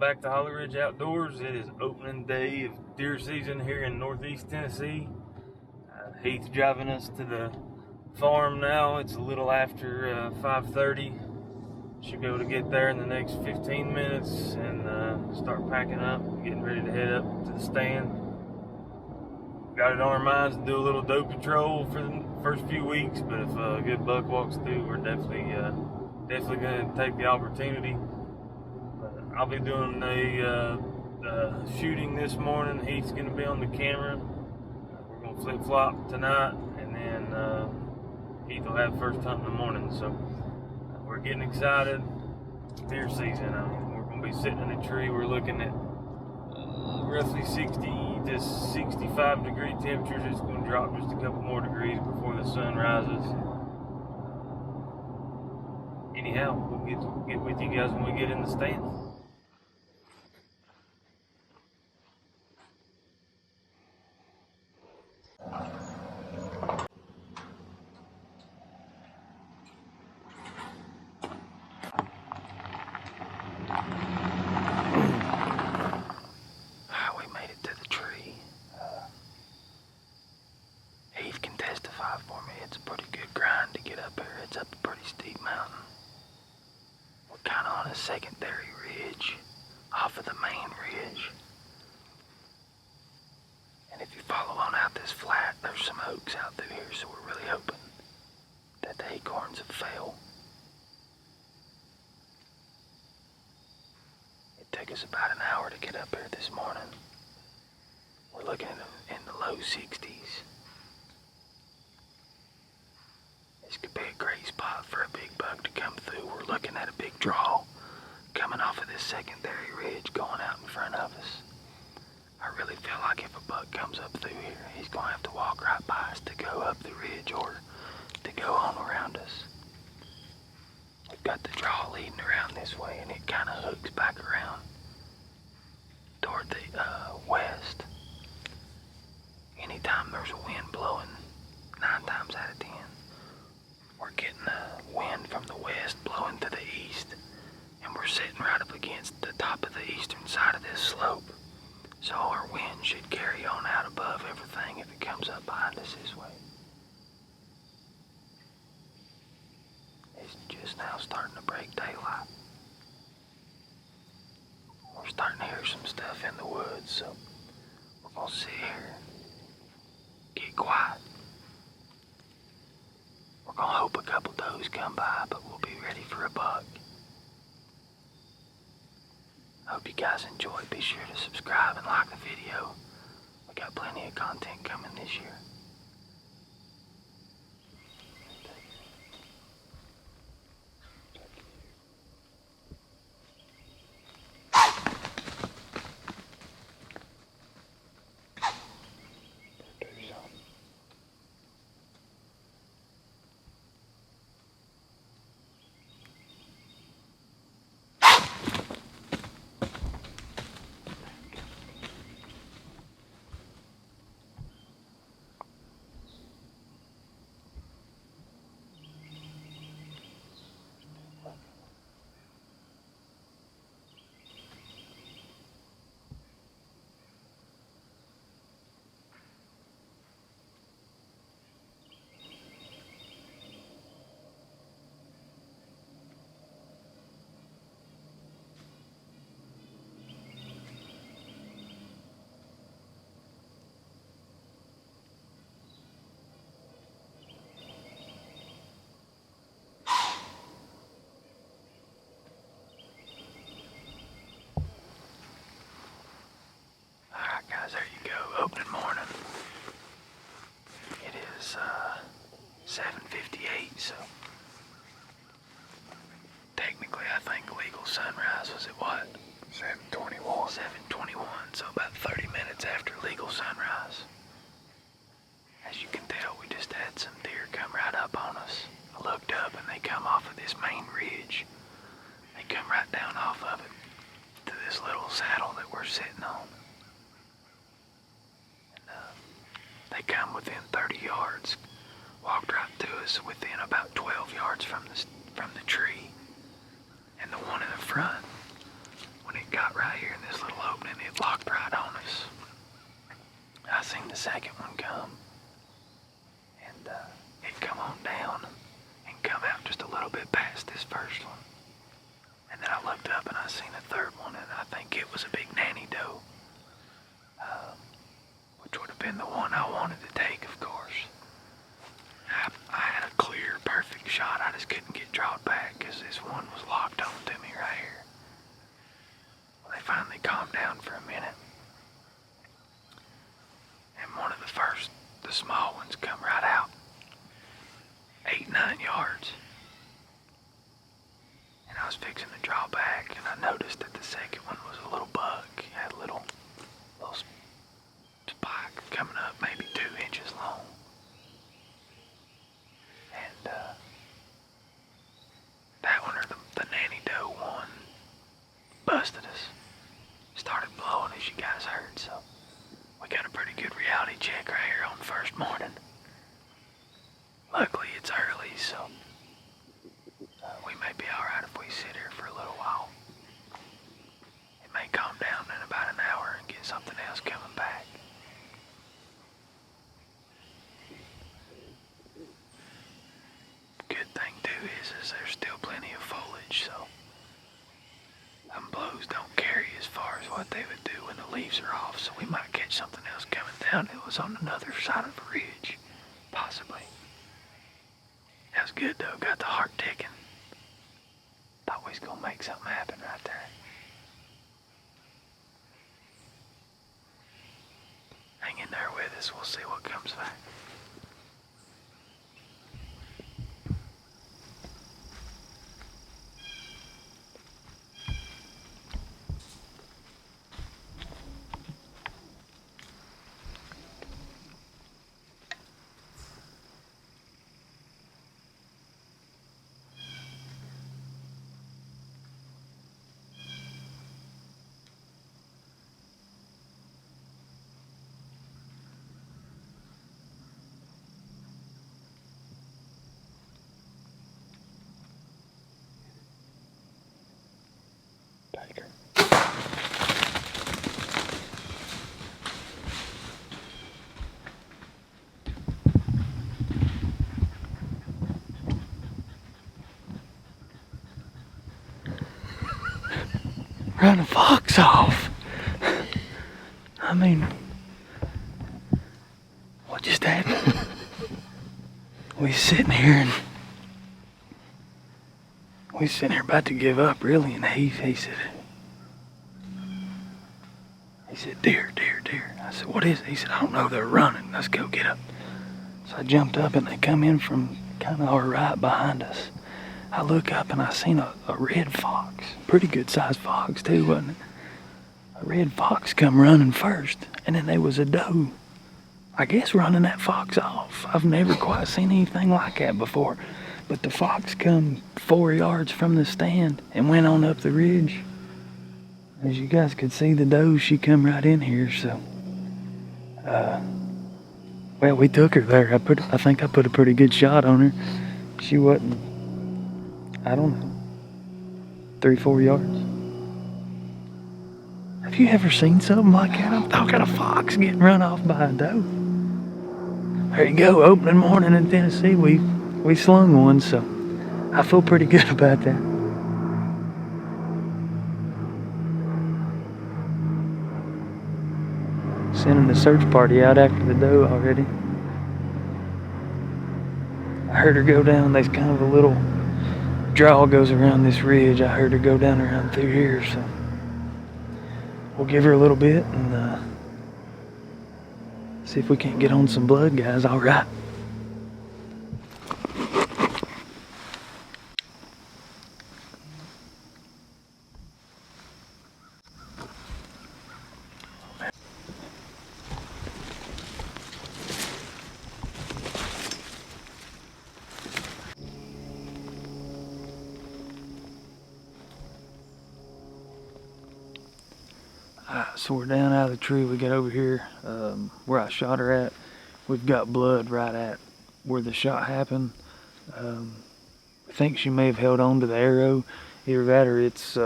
back to Holly Ridge Outdoors. It is opening day of deer season here in Northeast Tennessee. Heath's driving us to the farm now. It's a little after 5:30. Should be able to get there in the next 15 minutes and start packing up, getting ready to head up to the stand. Got it on our minds to do a little doe patrol for the first few weeks, but if a good buck walks through, we're definitely going to take the opportunity. I'll be doing a shooting this morning. Heath's going to be on the camera. We're going to flip-flop tonight, and then Heath will have first hunt in the morning. So we're getting excited. Deer season. I mean, we're going to be sitting in a tree. We're looking at roughly 60 to 65 degree temperatures. It's going to drop just a couple more degrees before the sun rises. Anyhow, we'll get with you guys when we get in the stand. We made it to the tree. Heath can testify for me. It's a pretty good grind to get up here. It's up a pretty steep mountain. We're kind of on a secondary ridge off of the main ridge. And if you follow on out this flat, there's some oaks out through here, so we're really hoping that the acorns have failed. It took us about an hour to get up here this morning. We're looking in the low 60s. This could be a great spot for a big buck to come through. We're looking at a big draw coming off of this secondary ridge going out in front of us. I really feel like if a buck comes up through here, he's going to have to walk right by us to go up the ridge or to go on around us. We've got the draw leading around this way, and it kind of hooks back around toward the west. Anytime there's a wind blowing, 9 times out of 10, we're getting a wind from the west blowing to the east, and we're sitting right up against the top of the eastern side of this slope. So our wind should carry on out above everything if it comes up behind us this way. It's just now starting to break daylight. We're starting to hear some stuff in the woods, so we're gonna sit here, get quiet. We're gonna hope a couple does come by, but we'll be ready for a buck. Hope you guys enjoy. Be sure to subscribe and like the video. We got plenty of content coming this year. There you go, opening morning. It is 7:58, so technically I think legal sunrise was at what? 7:21. 7:21, so about 30 minutes after legal sunrise. As you can tell, we just had some deer come right up on us. I looked up and they come off of this main ridge. They come right down off of it to this little saddle that we're sitting on. They come within 30 yards, walked right to us within about 12 yards from the tree. And the one in the front, when it got right here in this little opening, it locked right on us. I seen the second one come, and it come on down and come out just a little bit past this first one. And then I looked up and I seen a third one, and I think it was a big nanny doe, which would have been the one I wanted to take, of course. I had a clear, perfect shot. I just couldn't get drawn back because this one was locked on to me right here. Well, they finally calmed down for a minute. And one of the small ones come right out. 8-9 yards. And I was fixing to draw back, and I noticed that the second one was a little buck. It had a little spike coming up, maybe 2 inches long. And that one, or the nanny doe one, busted us. Started blowing, as you guys heard, so we got a pretty good reality check right here on the first morning. Luckily, it's early, so we may be alright if we sit here for a little while. It may calm down in about an hour and get something else coming back. Good thing too is there's still plenty of foliage, so them blows don't carry as far as what they would do when the leaves are off, so we might catch something else coming down that was on another side of the ridge, possibly. That was good though, got the heart ticking. Thought we was gonna make something happen right there. Hang in there with us, we'll see what comes back. Baker. Run a fox off. I mean, what just happened? We sitting here about to give up, really, and he said, deer. I said, what is it? He said, I don't know, they're running. Let's go get up. So I jumped up, and they come in from kind of right behind us. I look up, and I seen a red fox. Pretty good sized fox, too, wasn't it? A red fox come running first, and then there was a doe, I guess, running that fox off. I've never quite seen anything like that before. But the fox come 4 yards from the stand and went on up the ridge. As you guys could see, the doe, she come right in here, so well, we took her there. I think I put a pretty good shot on her. She wasn't, I don't know, 3-4 yards. Have you ever seen something like that? I'm talking a fox getting run off by a doe. There you go, opening morning in Tennessee. We slung one, so I feel pretty good about that. Sending the search party out after the doe already. I heard her go down. There's kind of a little draw goes around this ridge. I heard her go down around through here, so we'll give her a little bit and see if we can't get on some blood, guys. All right. So we're down out of the tree. We got over here where I shot her at. We've got blood right at where the shot happened. I think she may have held on to the arrow Either that or it's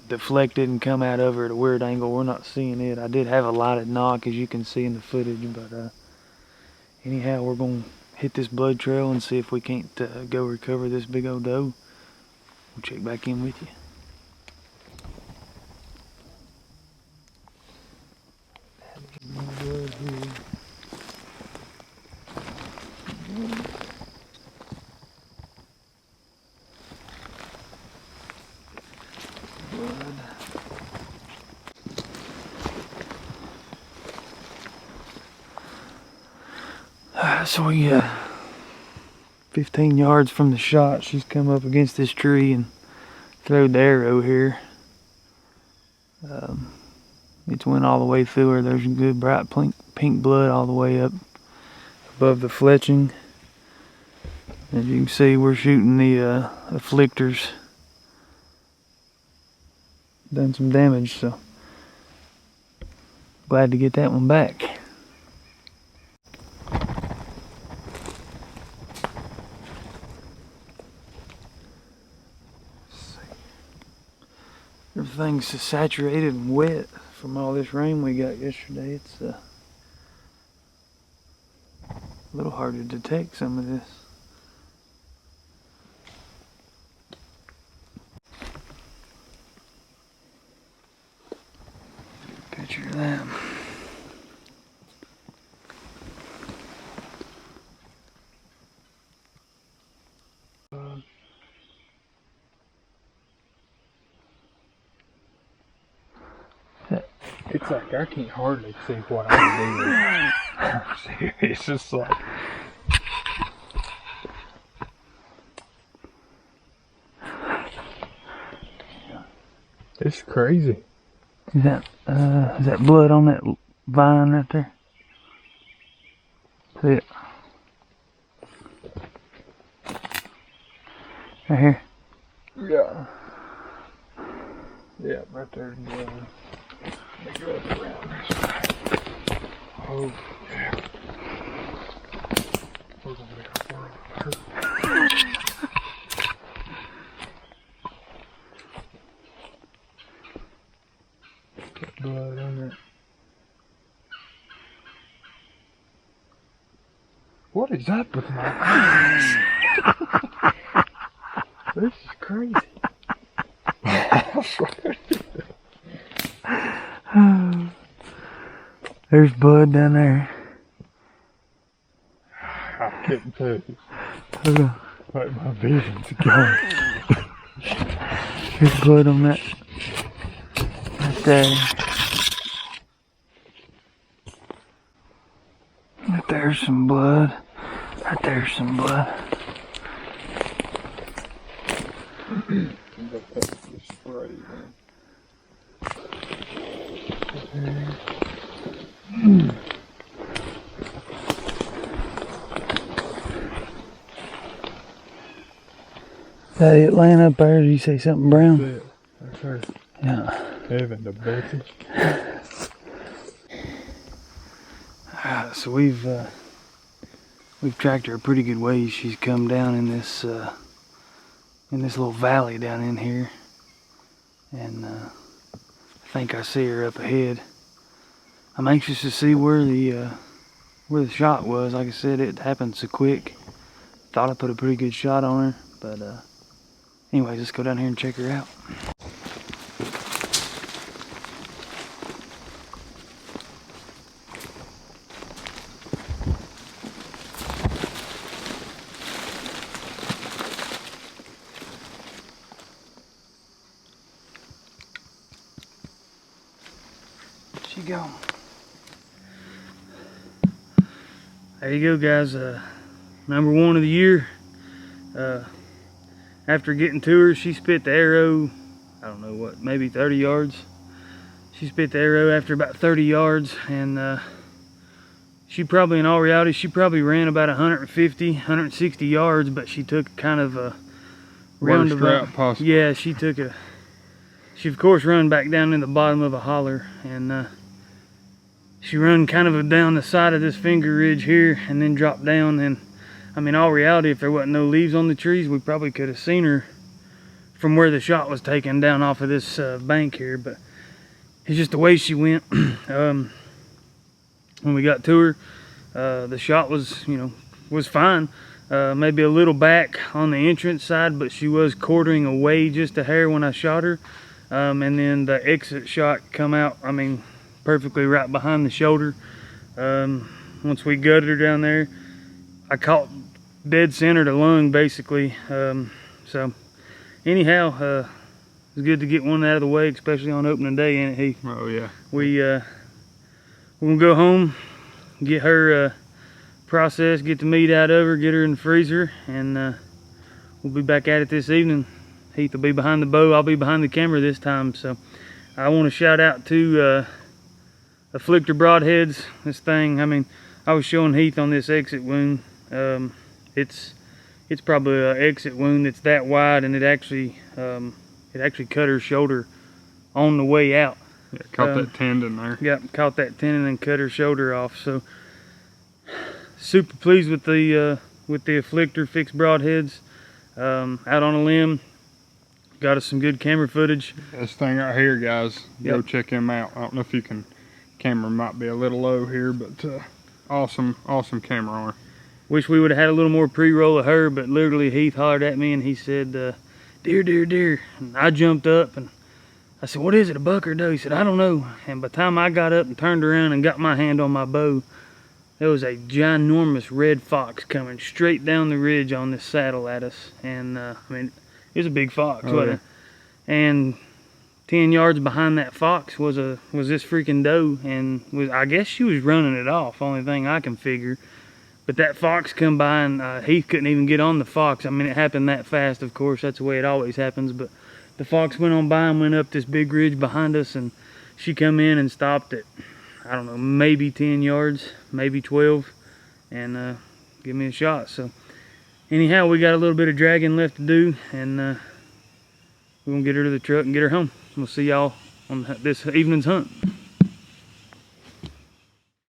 deflected and come out over at a weird angle. We're not seeing it. I did have a lighted knock, as you can see in the footage, but anyhow, we're going to hit this blood trail and see if we can't go recover this big old doe. We'll check back in with you. So we 15 yards from the shot, she's come up against this tree and throwed the arrow here. It's went all the way through her. There's good bright pink blood all the way up above the fletching. As you can see, we're shooting the afflictors. Done some damage, so glad to get that one back. Everything's saturated and wet from all this rain we got yesterday. It's a little hard to detect some of this. Picture of that. It's like I can't hardly see what I'm doing. I'm serious. It's just like it's crazy. Is that blood on that vine right there? See it? Right here. Yeah. Yeah, right there. Let me go up around this way. Oh, yeah. We're gonna be hurt. Got blood on it. What is up with my eyes? This is crazy. I swear. There's blood down there. I couldn't tell you. Hold on. Like my vision's gone. There's blood on that. Right there. Right there's some blood. Right there's some blood. Spray, That it laying up there? Did you say something brown? That's it. That's her. Yeah. Heaven to Betsy. Alright, so we've tracked her a pretty good way. She's come down in this little valley down in here, and I think I see her up ahead. I'm anxious to see where the shot was. Like I said, it happened so quick. Thought I put a pretty good shot on her, but anyways, let's go down here and check her out. She go. There you go, guys. Number one of the year. After getting to her, she spit the arrow, I don't know what, maybe 30 yards. She spit the arrow after about 30 yards, and she probably, in all reality, she probably ran about 150, 160 yards, but she took kind of a roundabout. Possible. Yeah, she of course run back down in the bottom of a holler, and she run kind of down the side of this finger ridge here and then dropped down. And I mean, all reality, if there wasn't no leaves on the trees, we probably could have seen her from where the shot was taken down off of this bank here, but it's just the way she went. When we got to her, the shot was, you know, was fine. Maybe a little back on the entrance side, but she was quartering away just a hair when I shot her. And then the exit shot come out, I mean, perfectly right behind the shoulder. Once we gutted her down there, I caught dead center to lung, basically. So anyhow, it was good to get one out of the way, especially on opening day, ain't it, Heath? Oh yeah. We're gonna go home, get her processed, get the meat out of her, get her in the freezer, and we'll be back at it this evening. Heath will be behind the bow, I'll be behind the camera this time. So I want to shout out to Afflictor Broadheads. This thing, I mean, I was showing Heath on this exit wound. It's probably an exit wound that's that wide, and it actually cut her shoulder on the way out. Yeah, caught that tendon there. Yep, caught that tendon and cut her shoulder off. So super pleased with the Afflictor fixed broadheads. Out on a limb, got us some good camera footage. This thing right here, guys, go Yep. check him out. I don't know if you can, camera might be a little low here, but awesome camera on her. Wish we would have had a little more pre-roll of her, but literally Heath hollered at me and he said, deer, deer, deer. And I jumped up and I said, what is it, a buck or a doe? He said, I don't know. And by the time I got up and turned around and got my hand on my bow, there was a ginormous red fox coming straight down the ridge on this saddle at us. And I mean, it was a big fox, Oh, wasn't it? And 10 yards behind that fox was this freaking doe, and I guess she was running it off, only thing I can figure. But that fox come by and Heath couldn't even get on the fox. I mean, it happened that fast, of course, that's the way it always happens. But the fox went on by and went up this big ridge behind us, and she come in and stopped at, I don't know, maybe 10 yards, maybe 12, and give me a shot. So anyhow, we got a little bit of dragging left to do, and we're gonna get her to the truck and get her home. We'll see y'all on this evening's hunt.